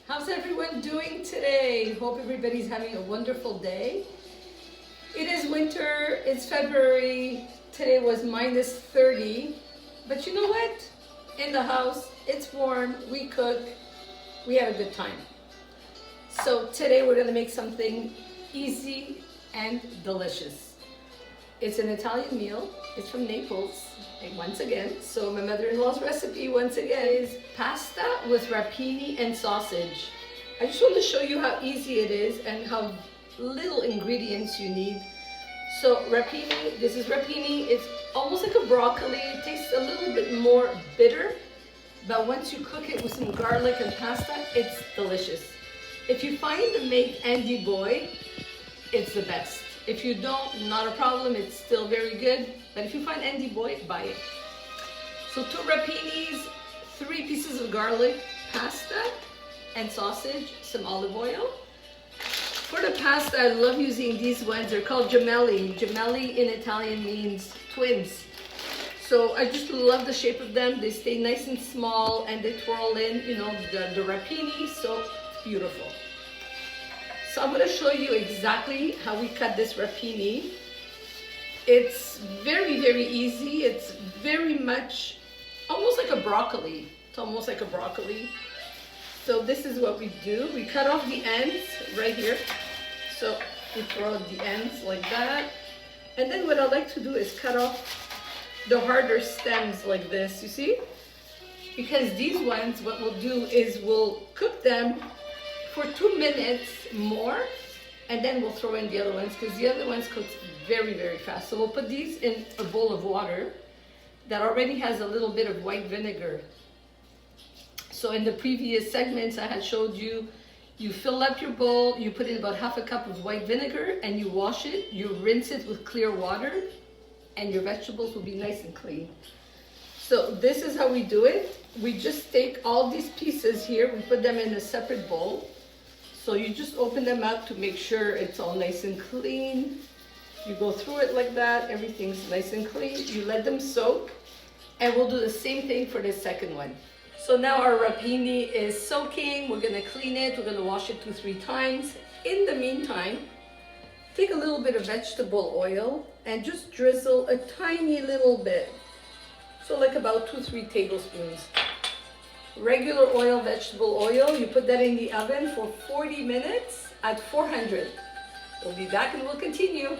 How's everyone doing today? Hope everybody's having a wonderful day. It is winter, it's February. Today was minus 30. But you know what? In the house, it's warm, we cook, we have a good time. So today we're gonna make something easy and delicious. It's an Italian meal. It's from Naples, once again. So my mother-in-law's recipe, once again, is pasta with rapini and sausage. I just want to show you how easy it is and how little ingredients you need. So rapini, this is rapini. It's almost like a broccoli. It tastes a little bit more bitter, but once you cook it with some garlic and pasta, it's delicious. If you find the make Andy Boy, it's the best. If you don't, not a problem, it's still very good. But if you find Andy Boy, buy it. So 2 rapinis, 3 pieces of garlic, pasta, and sausage, some olive oil. For the pasta, I love using these ones. They're called gemelli. Gemelli in Italian means twins. So I just love the shape of them. They stay nice and small and they twirl in, the rapini, so it's beautiful. So I'm going to show you exactly how we cut this rapini. It's very, very easy. It's very much almost like a broccoli. It's almost like a broccoli. So this is what we do. We cut off the ends right here. So we throw the ends like that. And then what I like to do is cut off the harder stems like this, you see? Because these ones, what we'll do is we'll cook them for 2 minutes more, and then we'll throw in the other ones because the other ones cook very, very fast. So we'll put these in a bowl of water that already has a little bit of white vinegar. So in the previous segments I had showed you, you fill up your bowl, you put in about half a cup of white vinegar and you wash it, you rinse it with clear water, and your vegetables will be nice and clean. So this is how we do it. We just take all these pieces here, we put them in a separate bowl. So you just open them up to make sure it's all nice and clean. You go through it like that, everything's nice and clean. You let them soak, and we'll do the same thing for the second one. So now our rapini is soaking. We're gonna clean it, we're gonna wash it 2-3 times. In the meantime, take a little bit of vegetable oil and just drizzle a tiny little bit. So like about 2-3 tablespoons. Regular oil, vegetable oil, you put that in the oven for 40 minutes at 400. We'll be back and we'll continue.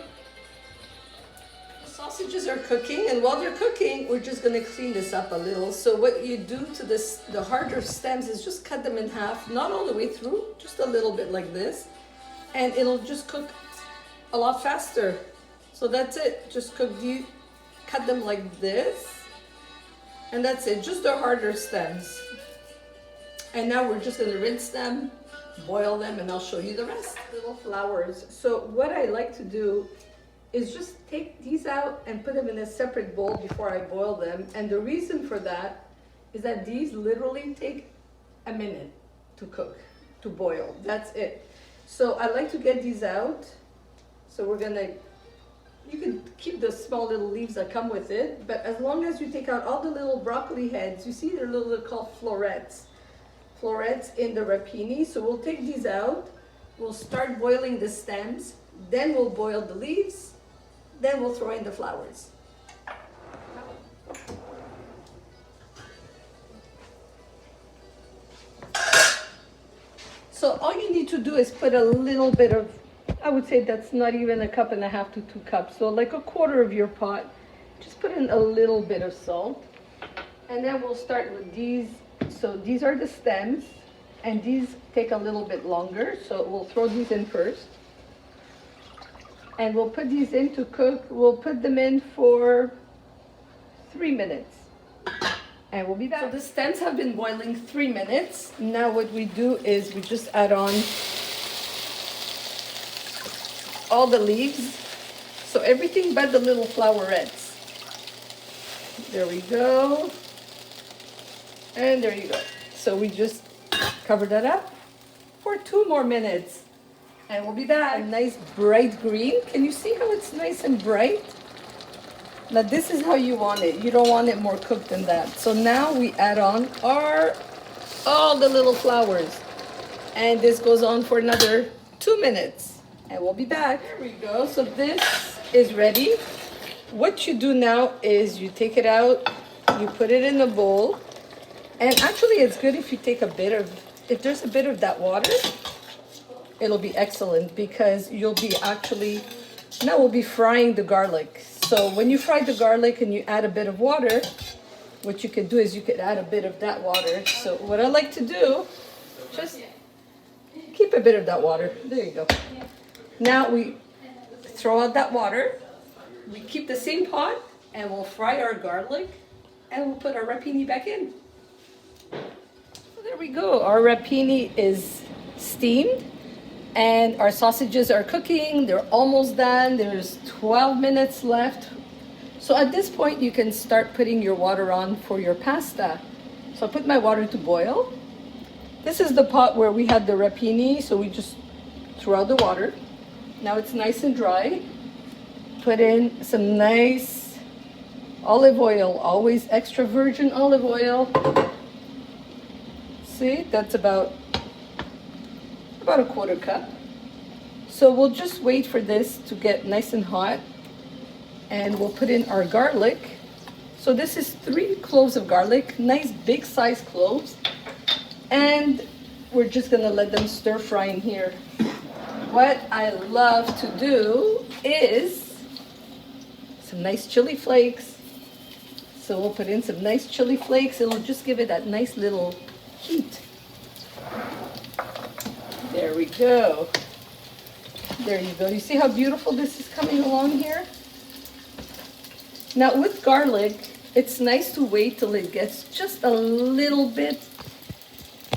The sausages are cooking, and while they're cooking, we're just gonna clean this up a little. So what you do to the harder stems is just cut them in half, not all the way through, just a little bit like this, and it'll just cook a lot faster. So that's it, just cut them like this, and that's it, just the harder stems. And now we're just gonna rinse them, boil them, and I'll show you the rest. Little flowers. So what I like to do is just take these out and put them in a separate bowl before I boil them. And the reason for that is that these literally take a minute to cook, to boil. That's it. So I like to get these out. So you can keep the small little leaves that come with it, but as long as you take out all the little broccoli heads, you see they're called florets. Florets in the rapini. So we'll take these out, we'll start boiling the stems, then we'll boil the leaves, then we'll throw in the flowers. So all you need to do is put a little bit of, I would say that's not even 1.5 cups to 2 cups, so like 1/4 of your pot, just put in a little bit of salt. And then we'll start with these. So these are the stems, and these take a little bit longer, so we'll throw these in first. And we'll put these in to cook. We'll put them in for 3 minutes, and we'll be back. So the stems have been boiling 3 minutes. Now what we do is we just add on all the leaves. So everything but the little flowerets. There we go. And there you go. So we just cover that up for 2 more minutes. And we'll be back. A nice bright green. Can you see how it's nice and bright? Now this is how you want it. You don't want it more cooked than that. So now we add on all the little flowers. And this goes on for another 2 minutes. And we'll be back. There we go. So this is ready. What you do now is you take it out, you put it in a bowl. And actually it's good if you take if there's a bit of that water, it'll be excellent because you'll be now we'll be frying the garlic. So when you fry the garlic and you add a bit of water, what you could do is you could add a bit of that water. So what I like to do, just keep a bit of that water. There you go. Now we throw out that water. We keep the same pot and we'll fry our garlic and we'll put our rapini back in. So there we go. Our rapini is steamed and our sausages are cooking. They're almost done. There's 12 minutes left. So at this point you can start putting your water on for your pasta. So I put my water to boil. This is the pot where we had the rapini, so we just threw out the water. Now it's nice and dry. Put in some nice olive oil, always extra virgin olive oil. See, that's about a quarter cup. So we'll just wait for this to get nice and hot and we'll put in our garlic. So this is 3 cloves of garlic, nice big size cloves. And we're just gonna let them stir fry in here. What I love to do is some nice chili flakes. So we'll put in some nice chili flakes. It'll just give it that nice little heat. There we go. There you go. You see how beautiful this is coming along here? Now with garlic, it's nice to wait till it gets just a little bit.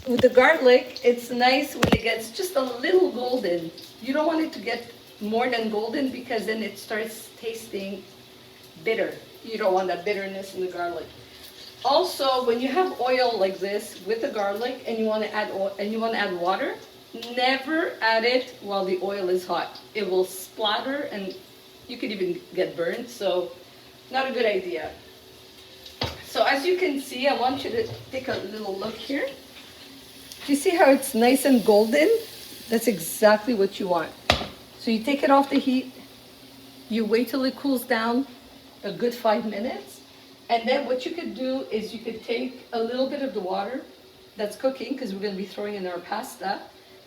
With the garlic, it's nice when it gets just a little golden. You don't want it to get more than golden because then it starts tasting bitter. You don't want that bitterness in the garlic. Also, when you have oil like this with the garlic and you want to add water, never add it while the oil is hot. It will splatter and you could even get burned, so not a good idea. So as you can see, I want you to take a little look here. Do you see how it's nice and golden? That's exactly what you want. So you take it off the heat, you wait till it cools down a good 5 minutes, and then what you could do is you could take a little bit of the water that's cooking, because we're going to be throwing in our pasta.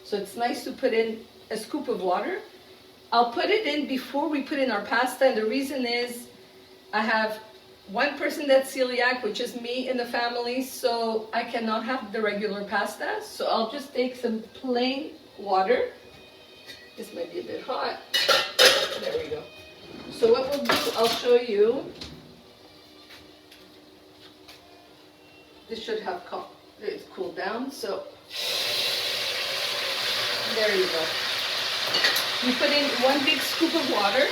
So it's nice to put in a scoop of water. I'll put it in before we put in our pasta, and the reason is I have one person that's celiac, which is me in the family, so I cannot have the regular pasta. So I'll just take some plain water. This might be a bit hot. There we go. So what we'll do, I'll show you. This should have it's cooled down. So there you go. You put in 1 big scoop of water.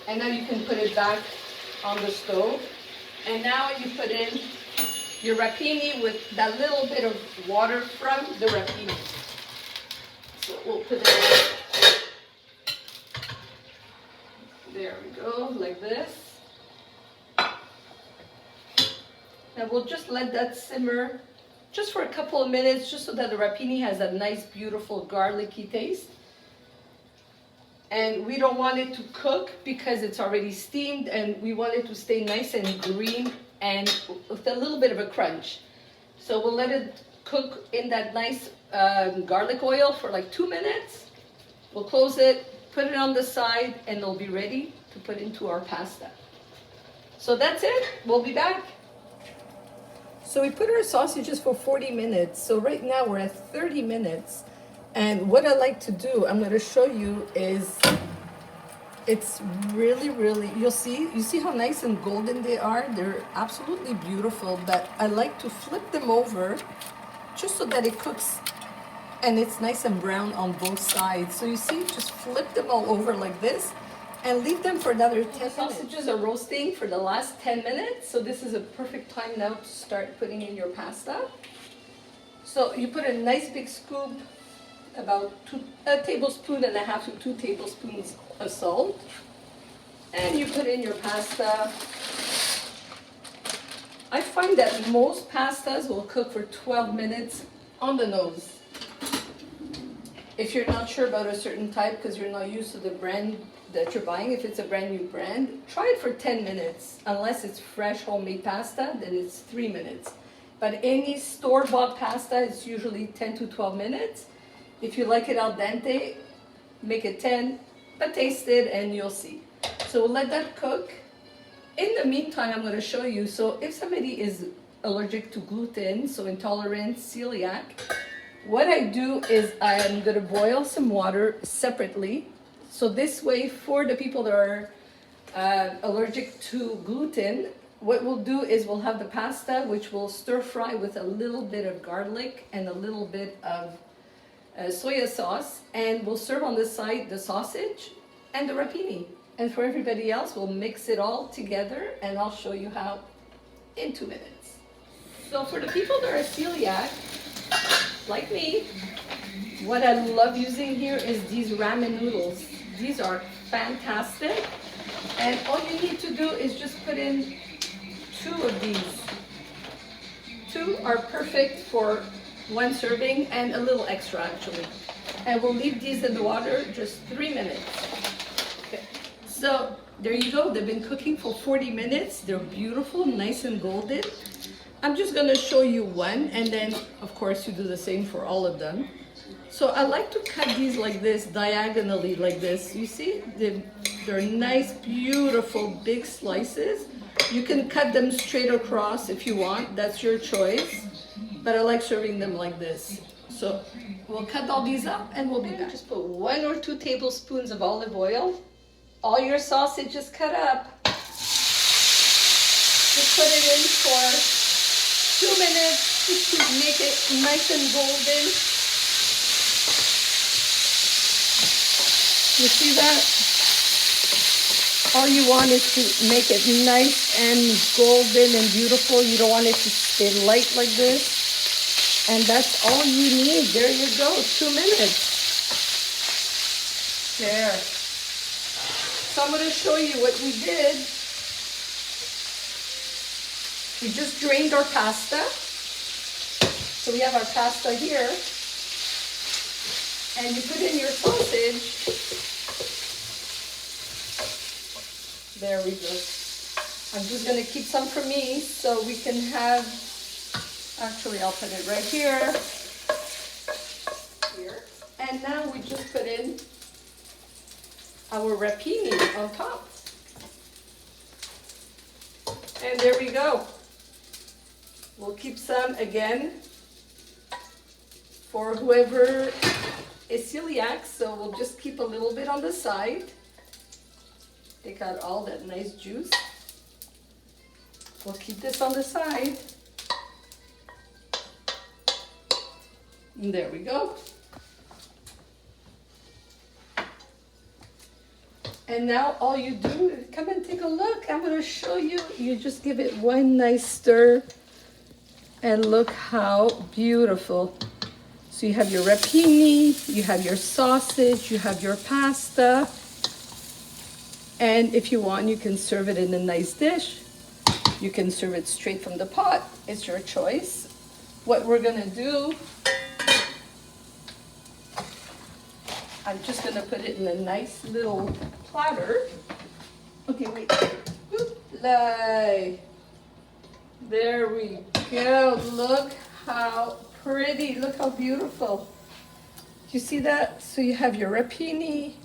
And now you can put it back on the stove. And now you put in your rapini with that little bit of water from the rapini. So we'll put it in. There we go, like this. Now we'll just let that simmer just for a couple of minutes, just so that the rapini has a nice, beautiful garlicky taste. And we don't want it to cook because it's already steamed, and we want it to stay nice and green and with a little bit of a crunch. So we'll let it cook in that nice garlic oil for like 2 minutes. We'll close it, put it on the side, and it'll be ready to put into our pasta. So that's it. We'll be back. So we put our sausages for 40 minutes. So right now we're at 30 minutes. And what I like to do, I'm going to show you, is it's really, you see how nice and golden they are? They're absolutely beautiful, but I like to flip them over just so that it cooks and it's nice and brown on both sides. So you see, just flip them all over like this and leave them for another 10 minutes. Sausages are roasting for the last 10 minutes, so this is a perfect time now to start putting in your pasta. So you put a nice big scoop, about a tablespoon and a half to 2 tablespoons of salt, and you put in your pasta. I find that most pastas will cook for 12 minutes on the nose. If you're not sure about a certain type because you're not used to the brand that you're buying, if it's a brand new brand, try it for 10 minutes. Unless it's fresh homemade pasta, then it's 3 minutes. But any store-bought pasta is usually 10 to 12 minutes. If you like it al dente, make it 10, but taste it and you'll see. So we'll let that cook. In the meantime, I'm going to show you, so if somebody is allergic to gluten, so intolerant, celiac, what I do is I'm going to boil some water separately. So this way, for the people that are allergic to gluten, what we'll do is we'll have the pasta, which we'll stir fry with a little bit of garlic and a little bit of soya sauce, and we'll serve on the side the sausage and the rapini. And for everybody else, we'll mix it all together, and I'll show you how in 2 minutes. So for the people that are celiac, like me, what I love using here is these ramen noodles. These are fantastic, and all you need to do is just put in 2 of these. 2 are perfect for 1 serving and a little extra actually. And we'll leave these in the water just 3 minutes. Okay. So there you go. They've been cooking for 40 minutes. They're beautiful, nice and golden. I'm just going to show you one, and then of course you do the same for all of them. So I like to cut these like this, diagonally like this. You see? They're nice, beautiful, big slices. You can cut them straight across if you want. That's your choice. But I like serving them like this. So we'll cut all these up and we'll be back. Just put 1 or 2 tablespoons of olive oil. All your sausage is cut up. Just put it in for 2 minutes just to make it nice and golden. You see that? All you want is to make it nice and golden and beautiful. You don't want it to stay light like this. And that's all you need. There you go, 2 minutes. There. So I'm going to show you what we did. We just drained our pasta. So we have our pasta here. And you put in your sausage. There we go. I'm just going to keep some for me so we can have, actually I'll put it right here. Here. And now we just put in our rapini on top. And there we go. We'll keep some again for whoever is celiac, so we'll just keep a little bit on the side. Take out all that nice juice. We'll keep this on the side. And there we go. And now all you do is come and take a look. I'm going to show you. You just give it one nice stir. And look how beautiful. So you have your rapini, you have your sausage, you have your pasta. And if you want, you can serve it in a nice dish. You can serve it straight from the pot. It's your choice. What we're going to do, I'm just going to put it in a nice little platter. Okay, wait. There we go. Look how pretty. Look how beautiful. You see that? So you have your rapini,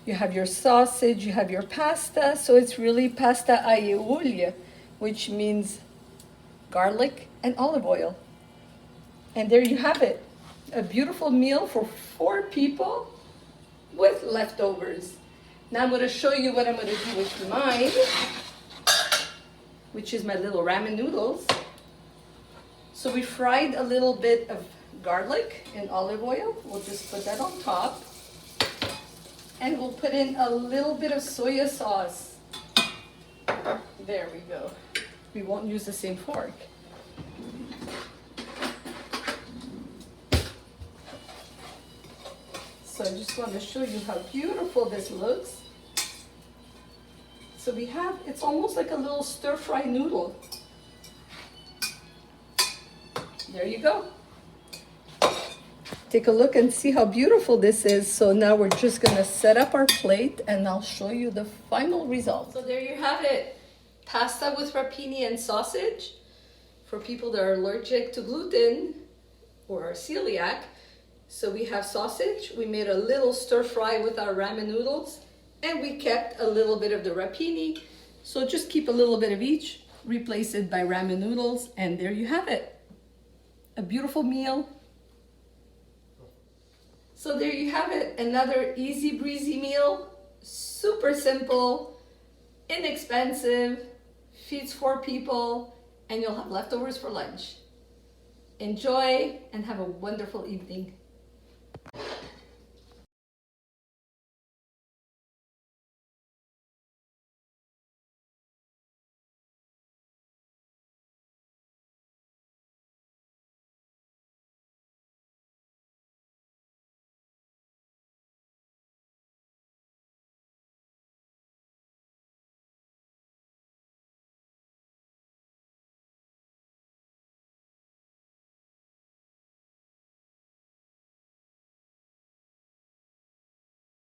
you have your sausage, you have your pasta. So it's really pasta aglio e olio, which means garlic and olive oil. And there you have it. A beautiful meal for 4 people with leftovers. Now I'm going to show you what I'm going to do with mine, which is my little ramen noodles. So we fried a little bit of garlic and olive oil. We'll just put that on top. And we'll put in a little bit of soya sauce. There we go. We won't use the same fork. So I just want to show you how beautiful this looks. So we have, it's almost like a little stir-fry noodle. there you go. Take a look and see how beautiful this is. So now we're just gonna set up our plate and I'll show you the final result. So there you have it. Pasta with rapini and sausage for people that are allergic to gluten or are celiac. So we have sausage, we made a little stir fry with our ramen noodles, and we kept a little bit of the rapini. So just keep a little bit of each, replace it by ramen noodles, and there you have it. A beautiful meal. So there you have it, another easy breezy meal, super simple, inexpensive, feeds 4 people, and you'll have leftovers for lunch. Enjoy and have a wonderful evening.